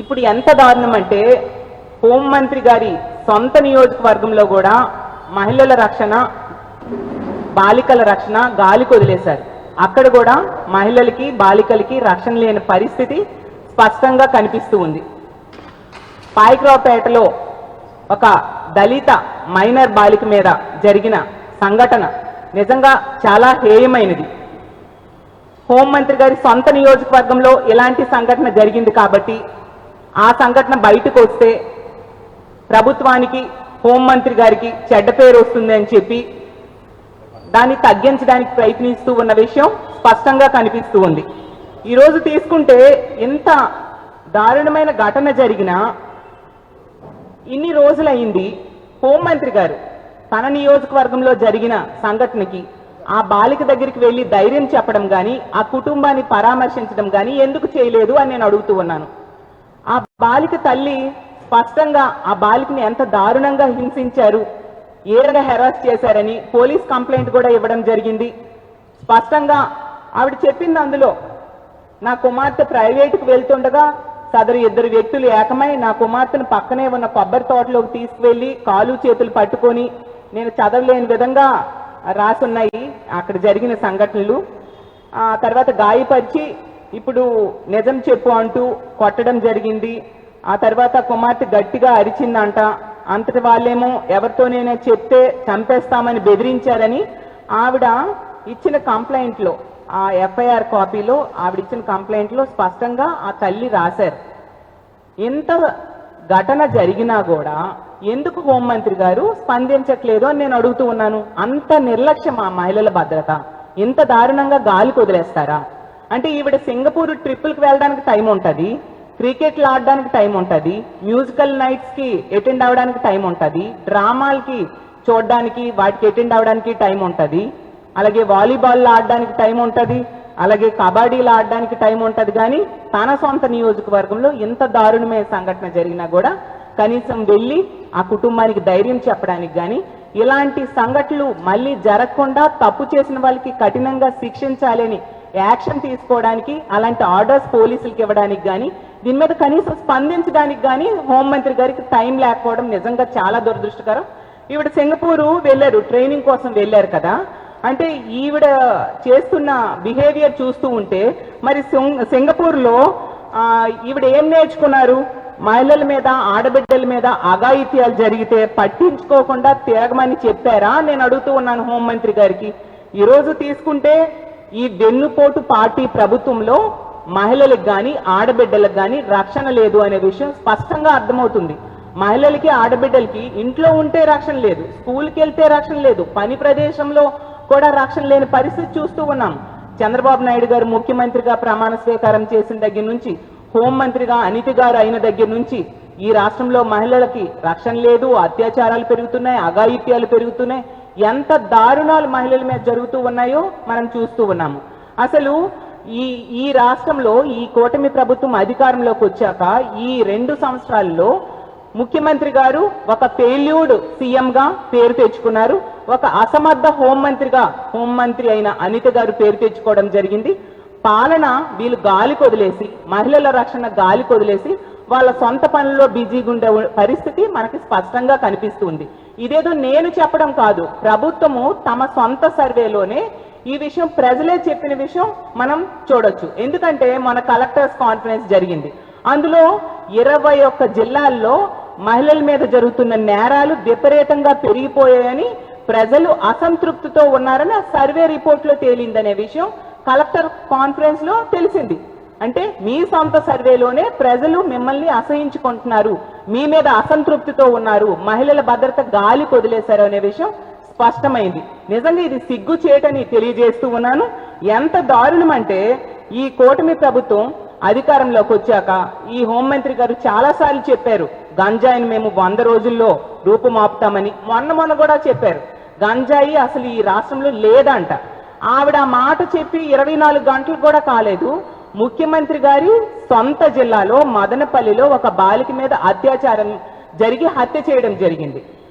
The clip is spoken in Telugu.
ఇప్పుడు ఎంత దారుణం అంటే హోంమంత్రి గారి సొంత నియోజకవర్గంలో కూడా మహిళల రక్షణ, బాలికల రక్షణ గాలికి వదిలేశారు. అక్కడ కూడా మహిళలకి, బాలికలకి రక్షణ లేని పరిస్థితి స్పష్టంగా కనిపిస్తూ ఉంది. పాయకరావుపేటలో ఒక దళిత మైనర్ బాలిక మీద జరిగిన సంఘటన నిజంగా చాలా హేయమైనది. హోంమంత్రి గారి సొంత నియోజకవర్గంలో ఇలాంటి సంఘటన జరిగింది కాబట్టి ఆ సంఘటన బయటకు వస్తే ప్రభుత్వానికి, హోంమంత్రి గారికి చెడ్డ పేరు వస్తుంది అని చెప్పి దాన్ని తగ్గించడానికి ప్రయత్నిస్తూ ఉన్న విషయం స్పష్టంగా కనిపిస్తూ ఉంది. ఈరోజు తీసుకుంటే ఎంత దారుణమైన ఘటన జరిగినా ఇన్ని రోజులైంది హోంమంత్రి గారు తన నియోజకవర్గంలో జరిగిన సంఘటనకి ఆ బాలిక దగ్గరికి వెళ్ళి ధైర్యం చెప్పడం కానీ, ఆ కుటుంబాన్ని పరామర్శించడం కానీ ఎందుకు చేయలేదు అని నేను అడుగుతూ ఉన్నాను. ఆ బాలిక తల్లి స్పష్టంగా ఆ బాలికని ఎంత దారుణంగా హింసించారు, ఏరగా హెరాస్ చేశారని పోలీస్ కంప్లైంట్ కూడా ఇవ్వడం జరిగింది. స్పష్టంగా ఆవిడ చెప్పింది అందులో, నా కుమార్తె ప్రైవేటుకు వెళ్తుండగా సదరు ఇద్దరు వ్యక్తులు ఏకమై నా కుమార్తెను పక్కనే ఉన్న కొబ్బరి తోటలోకి తీసుకువెళ్ళి కాలు చేతులు పట్టుకొని, నేను చదవలేని విధంగా రాసున్నాయి అక్కడ జరిగిన సంఘటనలు, ఆ తర్వాత గాయపరిచి ఇప్పుడు నిజం చెప్పు అంటూ కొట్టడం జరిగింది. ఆ తర్వాత కుమార్తె గట్టిగా అరిచిందంట. అంతటి వాళ్ళేమో ఎవరితోనైనా చెప్తే చంపేస్తామని బెదిరించారని ఆవిడ ఇచ్చిన కంప్లైంట్లో, ఆ ఎఫ్ఐఆర్ కాపీలో ఆవిడ ఇచ్చిన కంప్లైంట్లో స్పష్టంగా ఆ తల్లి రాశారు. ఎంత ఘటన జరిగినా కూడా ఎందుకు హోంమంత్రి గారు స్పందించట్లేదు అని నేను అడుగుతూ ఉన్నాను. అంత నిర్లక్ష్యం ఆ మహిళల భద్రత ఇంత దారుణంగా గాలికి వదిలేస్తారా? అంటే ఈవిడ సింగపూర్ ట్రిప్పులకు వెళ్ళడానికి టైం ఉంటుంది, క్రికెట్లు ఆడడానికి టైం ఉంటుంది, మ్యూజికల్ నైట్స్కి అటెండ్ అవ్వడానికి టైం ఉంటుంది, డ్రామాలకి చూడడానికి వాటికి అటెండ్ అవ్వడానికి టైం ఉంటుంది, అలాగే వాలీబాల్లో ఆడడానికి టైం ఉంటుంది, అలాగే కబడ్డీలో ఆడడానికి టైం ఉంటుంది. కానీ తన సొంత నియోజకవర్గంలో ఇంత దారుణమైన సంఘటన జరిగినా కూడా కనీసం వెళ్ళి ఆ కుటుంబానికి ధైర్యం చెప్పడానికి కానీ, ఇలాంటి సంఘటనలు మళ్ళీ జరగకుండా తప్పు చేసిన వాళ్ళకి కఠినంగా శిక్షించాలని యాక్షన్ తీసుకోవడానికి, అలాంటి ఆర్డర్స్ పోలీసులకు ఇవ్వడానికి కానీ, దీని మీద కనీసం స్పందించడానికి కానీ హోంమంత్రి గారికి టైం లేకపోవడం నిజంగా చాలా దురదృష్టకరం. ఈవిడ సింగపూరు వెళ్ళారు, ట్రైనింగ్ కోసం వెళ్ళారు కదా. అంటే ఈవిడ చేస్తున్న బిహేవియర్ చూస్తూ ఉంటే మరి సింగపూర్లో ఈవిడ ఏం నేర్చుకున్నారు? మహిళల మీద, ఆడబిడ్డల మీద అఘాయిత్యాలు జరిగితే పట్టించుకోకుండా తిరగమని చెప్పారా నేను అడుగుతూ ఉన్నాను హోంమంత్రి గారికి. ఈరోజు తీసుకుంటే ఈ వెన్నుపోటు పార్టీ ప్రభుత్వంలో మహిళలకు కానీ, ఆడబిడ్డలకు కానీ రక్షణ లేదు అనే విషయం స్పష్టంగా అర్థమవుతుంది. మహిళలకి, ఆడబిడ్డలకి ఇంట్లో ఉంటే రక్షణ లేదు, స్కూల్కి వెళ్తే రక్షణ లేదు, పని ప్రదేశంలో కూడా రక్షణ లేని పరిస్థితి చూస్తూ ఉన్నాం. చంద్రబాబు నాయుడు గారు ముఖ్యమంత్రిగా ప్రమాణ స్వీకారం చేసిన దగ్గర నుంచి, హోంమంత్రిగా అనిత గారు అయిన దగ్గర నుంచి ఈ రాష్ట్రంలో మహిళలకి రక్షణ లేదు, అత్యాచారాలు పెరుగుతున్నాయి, అఘాయిత్యాలు పెరుగుతున్నాయి, ఎంత దారుణాలు మహిళల మీద జరుగుతూ ఉన్నాయో మనం చూస్తూ ఉన్నాము. అసలు ఈ రాష్ట్రంలో ఈ కూటమి ప్రభుత్వం అధికారంలోకి వచ్చాక ఈ 2 సంవత్సరాల్లో ముఖ్యమంత్రి గారు ఒక ఫెయిల్యూర్డ్ సీఎంగా పేరు తెచ్చుకున్నారు, ఒక అసమర్థ హోంమంత్రి అయిన అనిత గారు పేరు తెచ్చుకోవడం జరిగింది. పాలన వీళ్ళు గాలికి వదిలేసి, మహిళల రక్షణ గాలికి వదిలేసి వాళ్ళ సొంత పనుల్లో బిజీగా ఉండే పరిస్థితి మనకి స్పష్టంగా కనిపిస్తుంది. ఇదేదో నేను చెప్పడం కాదు, ప్రభుత్వము తమ సొంత సర్వేలోనే ఈ విషయం ప్రజలే చెప్పిన విషయం మనం చూడొచ్చు. ఎందుకంటే మన కలెక్టర్స్ కాన్ఫరెన్స్ జరిగింది, అందులో 21 జిల్లాల్లో మహిళల మీద జరుగుతున్న నేరాలు విపరీతంగా పెరిగిపోయాయని, ప్రజలు అసంతృప్తితో ఉన్నారని ఆ సర్వే రిపోర్ట్లో తేలిందనే విషయం కలెక్టర్ కాన్ఫరెన్స్ లో తెలిసింది. అంటే మీ సొంత సర్వేలోనే ప్రజలు మిమ్మల్ని అసహించుకుంటున్నారు, మీ మీద అసంతృప్తితో ఉన్నారు, మహిళల భద్రత గాలికి వదిలేశారు అనే విషయం స్పష్టమైంది. నిజంగా ఇది సిగ్గు చేయటని తెలియజేస్తూ ఉన్నాను. ఎంత దారుణం అంటే ఈ కూటమి ప్రభుత్వం అధికారంలోకి వచ్చాక ఈ హోంమంత్రి గారు చాలాసార్లు చెప్పారు, గంజాయిని మేము 100 రోజుల్లో రూపుమాపుతామని. మొన్న కూడా చెప్పారు గంజాయి అసలు ఈ రాష్ట్రంలో లేదంట. ఆవిడ ఆ మాట చెప్పి 24 గంటలు కూడా కాలేదు, ముఖ్యమంత్రి గారి సొంత జిల్లాలో మదనపల్లిలో ఒక బాలిక మీద అత్యాచారం జరిగి హత్య చేయడం జరిగింది.